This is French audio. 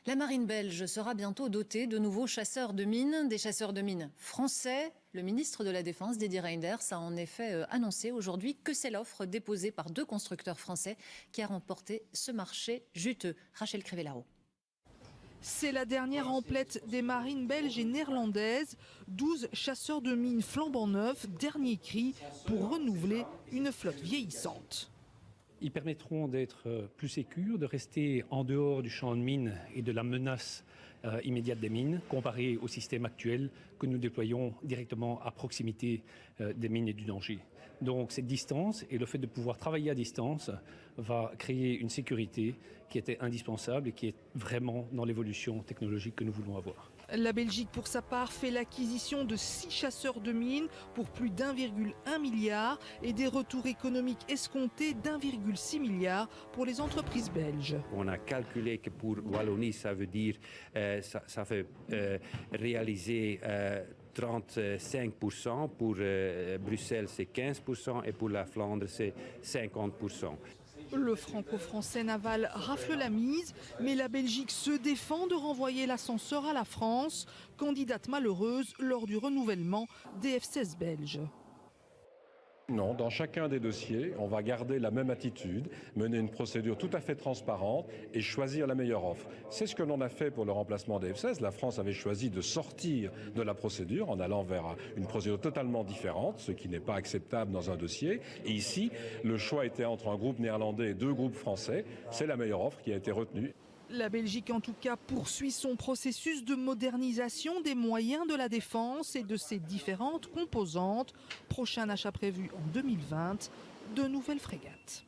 La marine belge sera bientôt dotée de nouveaux chasseurs de mines, des chasseurs de mines français. Le ministre de la Défense, Didier Reynders, a en effet annoncé aujourd'hui que c'est l'offre déposée par 2 constructeurs français qui a remporté ce marché juteux. Rachel Crivellaro. C'est la dernière emplette des marines belges et néerlandaises. 12 chasseurs de mines flambant neufs, dernier cri pour renouveler une flotte vieillissante. Ils permettront d'être plus sécurs, de rester en dehors du champ de mines et de la menace immédiate des mines, comparé au système actuel que nous déployons directement à proximité des mines et du danger. Donc cette distance et le fait de pouvoir travailler à distance va créer une sécurité qui était indispensable et qui est vraiment dans l'évolution technologique que nous voulons avoir. La Belgique, pour sa part, fait l'acquisition de 6 chasseurs de mines pour plus d'1,1 milliard et des retours économiques escomptés d'1,6 milliard pour les entreprises belges. On a calculé que pour Wallonie, ça veut dire ça fait réaliser 35%, pour Bruxelles c'est 15% et pour la Flandre c'est 50%. Le franco-français naval rafle la mise, mais la Belgique se défend de renvoyer l'ascenseur à la France, candidate malheureuse lors du renouvellement des F-16 belges. Non, dans chacun des dossiers, on va garder la même attitude, mener une procédure tout à fait transparente et choisir la meilleure offre. C'est ce que l'on a fait pour le remplacement des F-16. La France avait choisi de sortir de la procédure en allant vers une procédure totalement différente, ce qui n'est pas acceptable dans un dossier. Et ici, le choix était entre un groupe néerlandais et 2 groupes français. C'est la meilleure offre qui a été retenue. La Belgique, en tout cas, poursuit son processus de modernisation des moyens de la défense et de ses différentes composantes. Prochain achat prévu en 2020, de nouvelles frégates.